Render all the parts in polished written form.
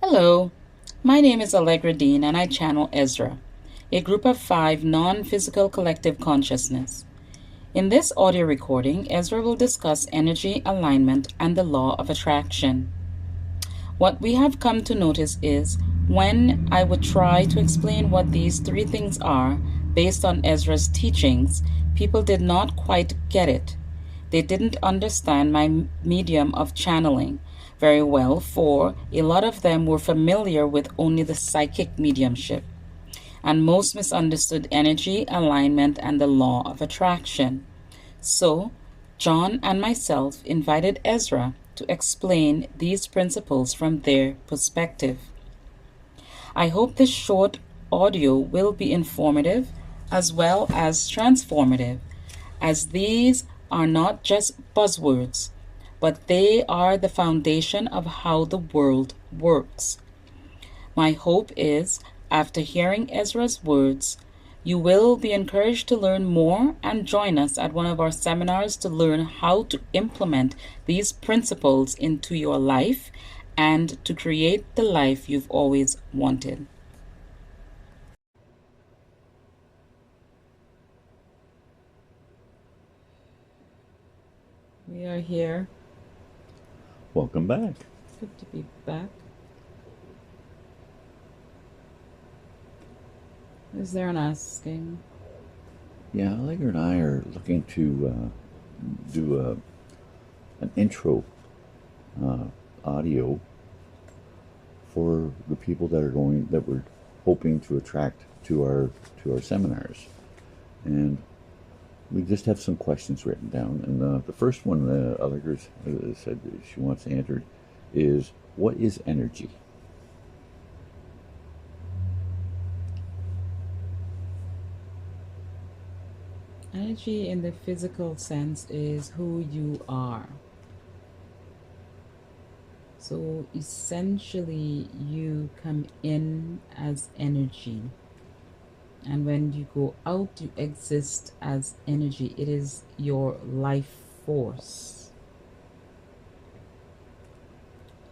Hello, my name is Ezrah-Deen and I channel Ezra, a group of 5 non-physical collective consciousness. In this audio recording, Ezra will discuss energy alignment and the law of attraction. What we have come to notice is when I would try to explain what these three things are based on Ezra's teachings, people did not quite get it. They didn't understand my medium of channeling very well, for a lot of them were familiar with only the psychic mediumship, and most misunderstood energy, alignment, and the law of attraction. So, John and myself invited Ezra to explain these principles from their perspective. I hope this short audio will be informative as well as transformative, as these are not just buzzwords, but they are the foundation of how the world works. My hope is, after hearing Ezra's words, you will be encouraged to learn more and join us at one of our seminars to learn how to implement these principles into your life and to create the life you've always wanted. We are here. Welcome back. Good to be back. Is there an asking? Yeah, Allegra and I are looking to do an intro audio for the people that we're hoping to attract to our seminars, and we just have some questions written down. And the first one Allegra said she wants answered is, what is energy? Energy in the physical sense is who you are. So essentially, you come in as energy. And when you go out, you exist as energy. It is your life force.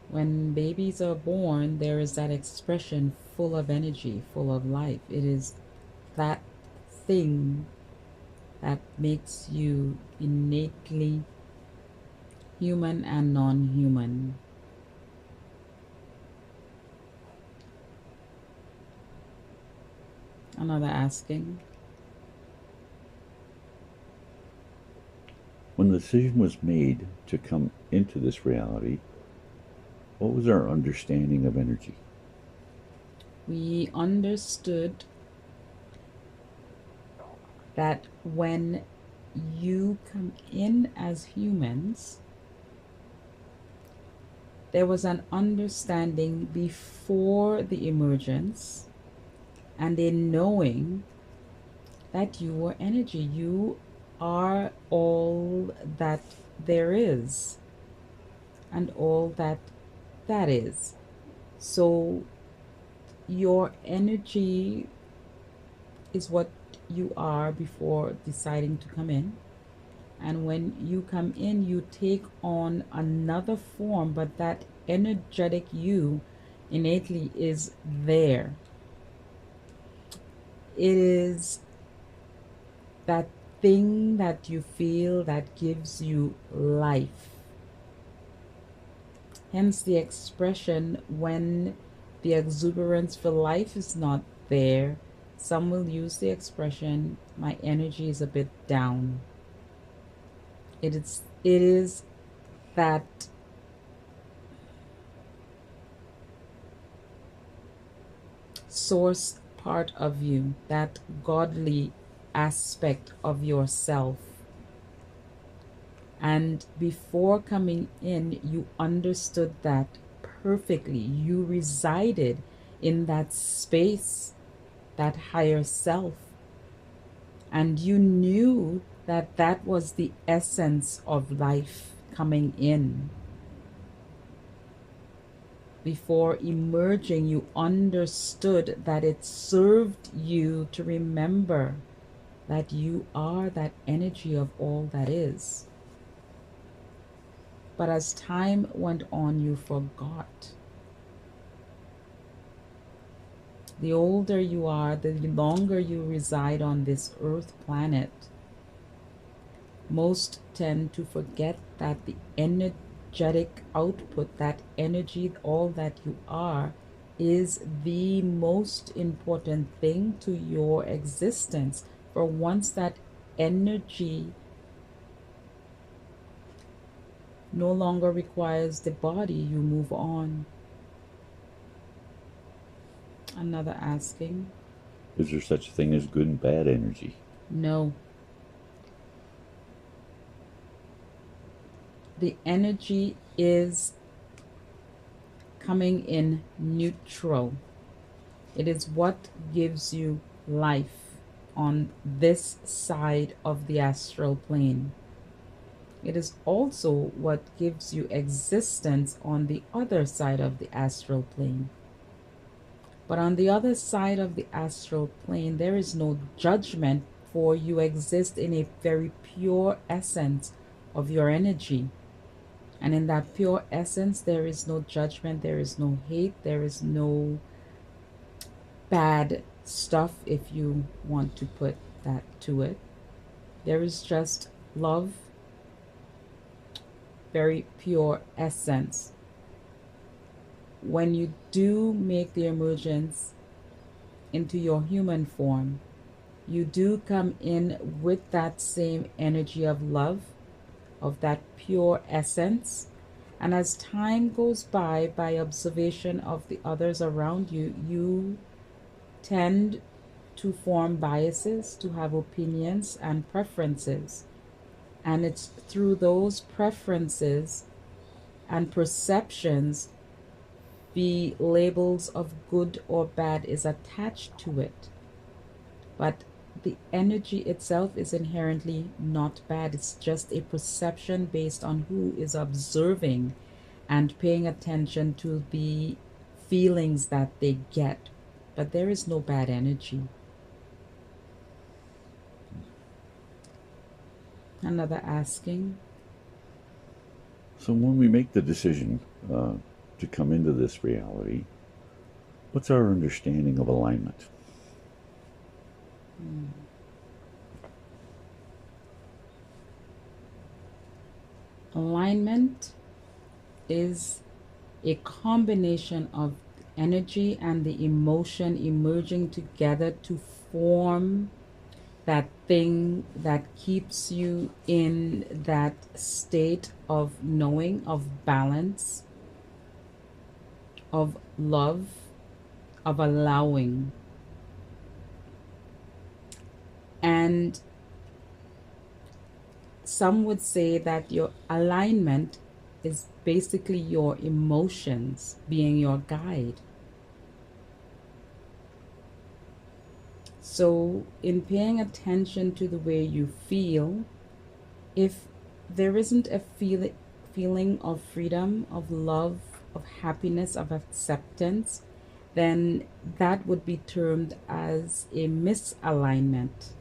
When babies are born, there is that expression full of energy, full of life. It is that thing that makes you innately human and non-human. Another asking. When the decision was made to come into this reality, what was our understanding of energy? We understood that when you come in as humans, there was an understanding before the emergence and a knowing that you were energy. You are all that there is and all that is. So your energy is what you are before deciding to come in. And when you come in, you take on another form, but that energetic you innately is there. It is that thing that you feel that gives you life. Hence the expression, when the exuberance for life is not there, some will use the expression, my energy is a bit down. It is that source part of you, that godly aspect of yourself. And before coming in, you understood that perfectly. You resided in that space, that higher self. And you knew that that was the essence of life coming in. Before emerging, you understood that it served you to remember that you are that energy of all that is. But as time went on, you forgot. The older you are, the longer you reside on this earth planet, most tend to forget that the energetic output, that energy, all that you are, is the most important thing to your existence. For once that energy no longer requires the body, you move on. Another asking. Is there such a thing as good and bad energy? No. The energy is coming in neutral. It is what gives you life on this side of the astral plane. It is also what gives you existence on the other side of the astral plane. But on the other side of the astral plane, there is no judgment, for you exist in a very pure essence of your energy. And in that pure essence, there is no judgment, there is no hate, there is no bad stuff, if you want to put that to it. There is just love, very pure essence. When you do make the emergence into your human form, you do come in with that same energy of love, of that pure essence. And as time goes by observation of the others around you, you tend to form biases, to have opinions and preferences. And it's through those preferences and perceptions the labels of good or bad is attached to it. But the energy itself is inherently not bad. It's just a perception based on who is observing and paying attention to the feelings that they get. But there is no bad energy. Another asking. So when we make the decision to come into this reality, what's our understanding of alignment? Alignment is a combination of energy and the emotion emerging together to form that thing that keeps you in that state of knowing, of balance, of love, of allowing. And some would say that your alignment is basically your emotions being your guide. So in paying attention to the way you feel, if there isn't a feeling of freedom, of love, of happiness, of acceptance, then that would be termed as a misalignment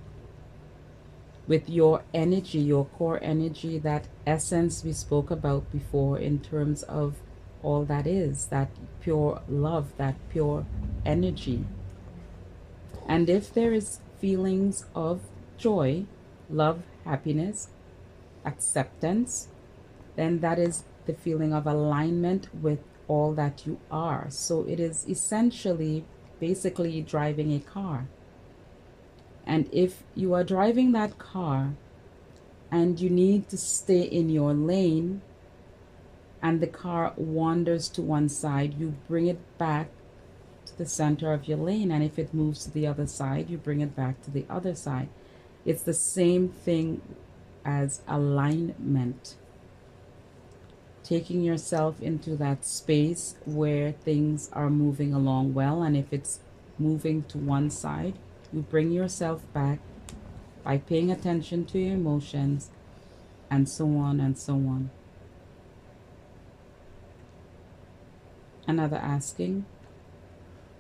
with your energy, your core energy, that essence we spoke about before, in terms of all that is, that pure love, that pure energy. And if there is feelings of joy, love, happiness, acceptance, then that is the feeling of alignment with all that you are. So it is essentially basically driving a car. And if you are driving that car and you need to stay in your lane and the car wanders to one side, you bring it back to the center of your lane. And if it moves to the other side, you bring it back to the other side. It's the same thing as alignment. Taking yourself into that space where things are moving along well, and if it's moving to one side, you bring yourself back by paying attention to your emotions, and so on and so on. Another asking.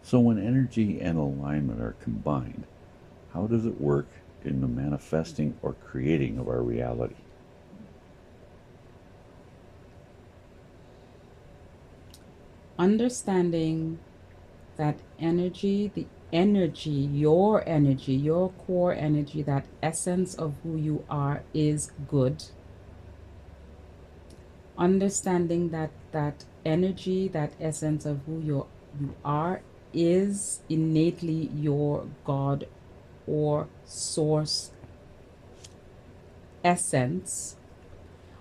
So when energy and alignment are combined, how does it work in the manifesting or creating of our reality? Understanding that energy, the energy, your core energy, that essence of who you are is good. Understanding that that energy, that essence of who you are is innately your God or source essence.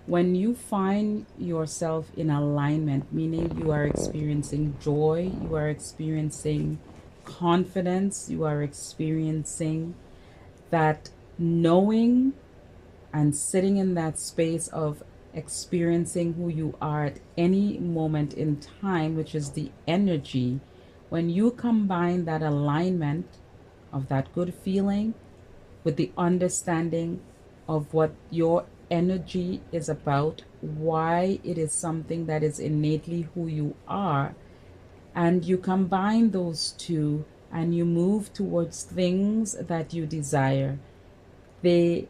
When you find yourself in alignment, meaning you are experiencing joy, you are experiencing confidence, you are experiencing that knowing and sitting in that space of experiencing who you are at any moment in time, which is the energy, when you combine that alignment of that good feeling with the understanding of what your energy is about, why it is something that is innately who you are, and you combine those two and you move towards things that you desire, they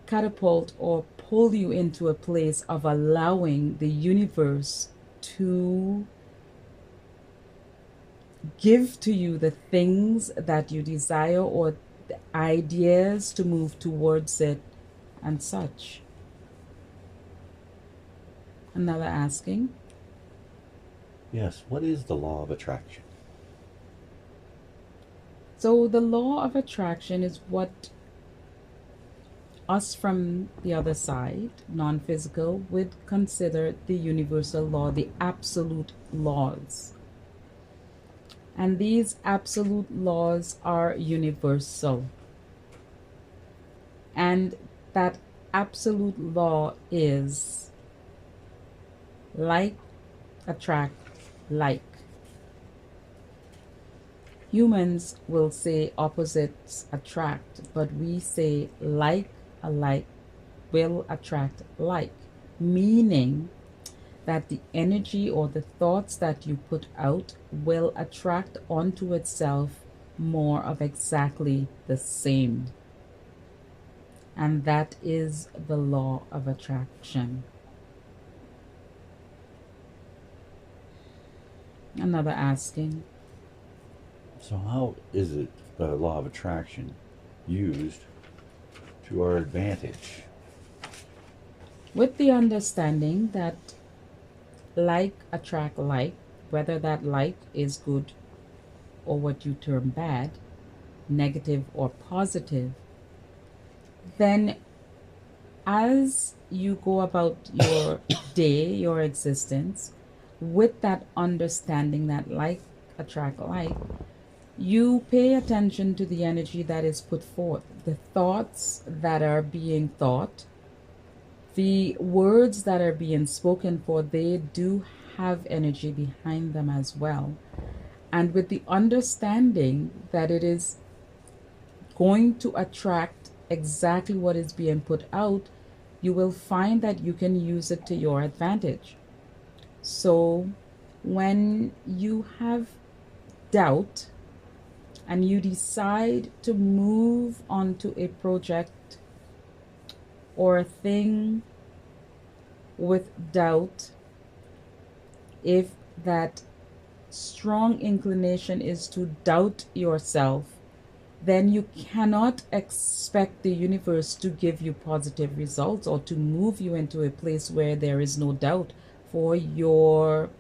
catapult or pull you into a place of allowing the universe to give to you the things that you desire or the ideas to move towards it and such. Another asking, Yes, what is the law of attraction? so the law of attraction is what us from the other side, non-physical, would consider the universal law, the absolute laws. And these absolute laws are universal. And that absolute law is like attract like. Humans will say opposites attract, but we say like alike will attract like, meaning that the energy or the thoughts that you put out will attract onto itself more of exactly the same. And that is the law of attraction. Another asking, So how is it the law of attraction used to our advantage? with the understanding that like attract like, whether that like is good or what you term bad, negative or positive, then as you go about your day, your existence, with that understanding that like attract like, you pay attention to the energy that is put forth, the thoughts that are being thought, the words that are being spoken for, they do have energy behind them as well. And with the understanding that it is going to attract exactly what is being put out, you will find that you can use it to your advantage. So when you have doubt and you decide to move onto a project or a thing with doubt, if that strong inclination is to doubt yourself, then you cannot expect the universe to give you positive results or to move you into a place where there is no doubt, for your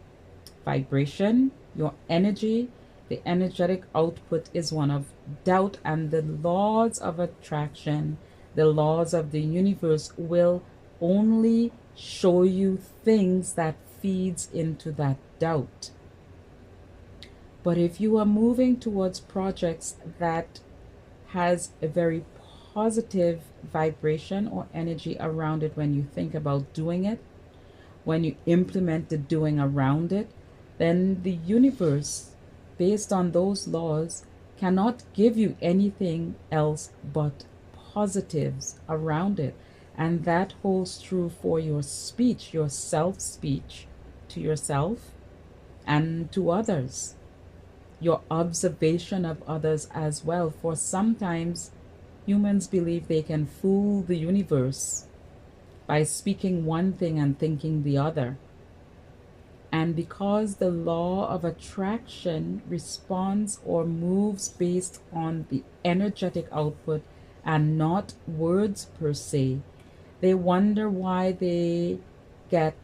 vibration, your energy, the energetic output is one of doubt, and the laws of attraction, the laws of the universe will only show you things that feeds into that doubt. But if you are moving towards projects that has a very positive vibration or energy around it when you think about doing it, when you implement the doing around it, then the universe, based on those laws, cannot give you anything else but positives around it. And that holds true for your speech, your self speech to yourself and to others, your observation of others as well. For sometimes humans believe they can fool the universe by speaking one thing and thinking the other. And because the law of attraction responds or moves based on the energetic output and not words per se, they wonder why they get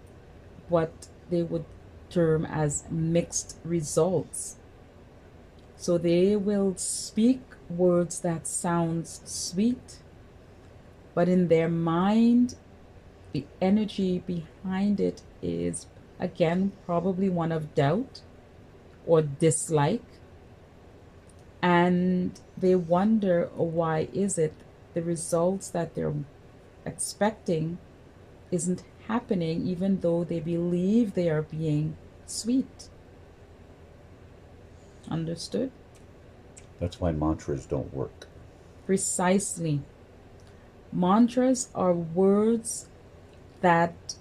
what they would term as mixed results. So they will speak words that sounds sweet, but in their mind, the energy behind it is again probably one of doubt or dislike, and they wonder why is it the results that they're expecting isn't happening even though they believe they are being sweet. Understood? That's why mantras don't work. Precisely. Mantras are words that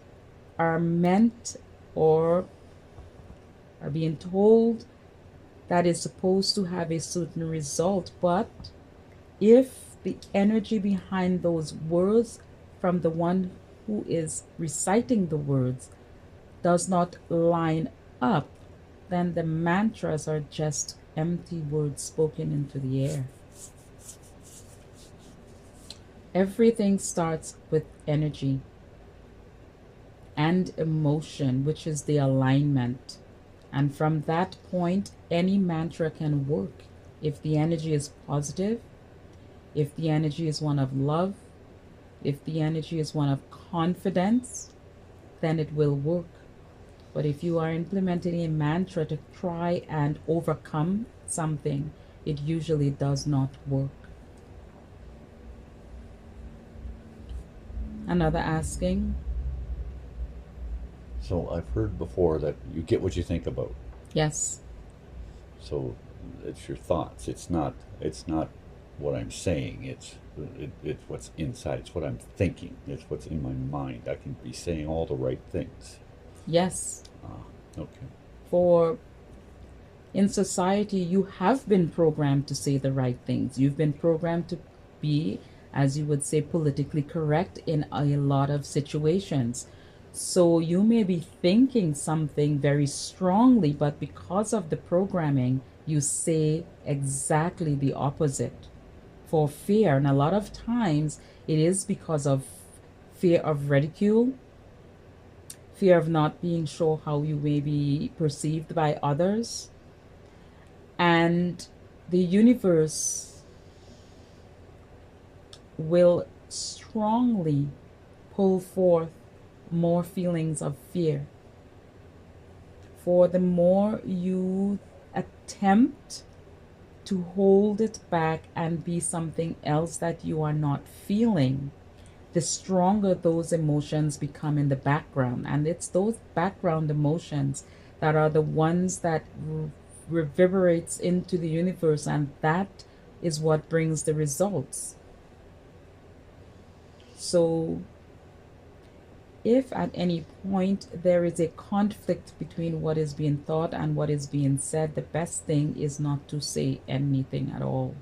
are meant or are being told that is supposed to have a certain result, but if the energy behind those words from the one who is reciting the words does not line up, then the mantras are just empty words spoken into the air. Everything starts with energy and emotion, which is the alignment. And from that point, any mantra can work. If the energy is positive, if the energy is one of love, if the energy is one of confidence, then it will work. But if you are implementing a mantra to try and overcome something, it usually does not work. Another asking. So I've heard before that you get what you think about. Yes. So it's your thoughts. It's not what I'm saying. It's what's inside. It's what I'm thinking. It's what's in my mind. I can be saying all the right things. Yes. Okay. For in society, you have been programmed to say the right things. You've been programmed to be, as you would say, politically correct in a lot of situations. So you may be thinking something very strongly, but because of the programming, you say exactly the opposite for fear. And a lot of times it is because of fear of ridicule, fear of not being sure how you may be perceived by others. And the universe will strongly pull forth more feelings of fear. For the more you attempt to hold it back and be something else that you are not feeling, the stronger those emotions become in the background. And it's those background emotions that are the ones that reverberates into the universe, and that is what brings the results. So if at any point there is a conflict between what is being thought and what is being said, the best thing is not to say anything at all.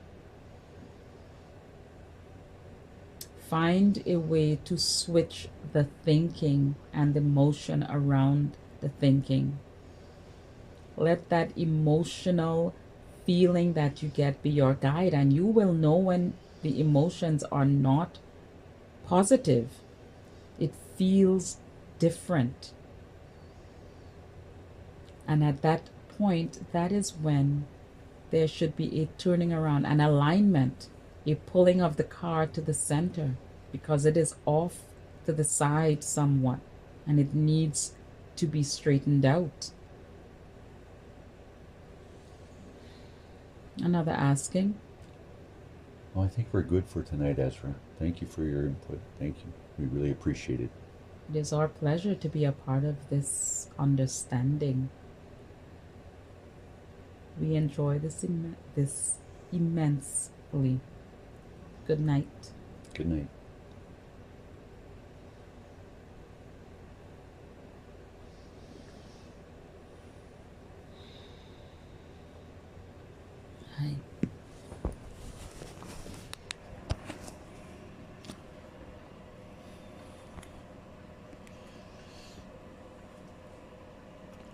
Find a way to switch the thinking and the motion around the thinking. Let that emotional feeling that you get be your guide, and you will know when the emotions are not positive. It feels different. And at that point, that is when there should be a turning around, an alignment, a pulling of the car to the center, because it is off to the side somewhat and it needs to be straightened out. Another asking. Well, I think we're good for tonight, Ezra. Thank you for your input. Thank you. We really appreciate it. It is our pleasure to be a part of this understanding. We enjoy this immensely. Good night. Good night.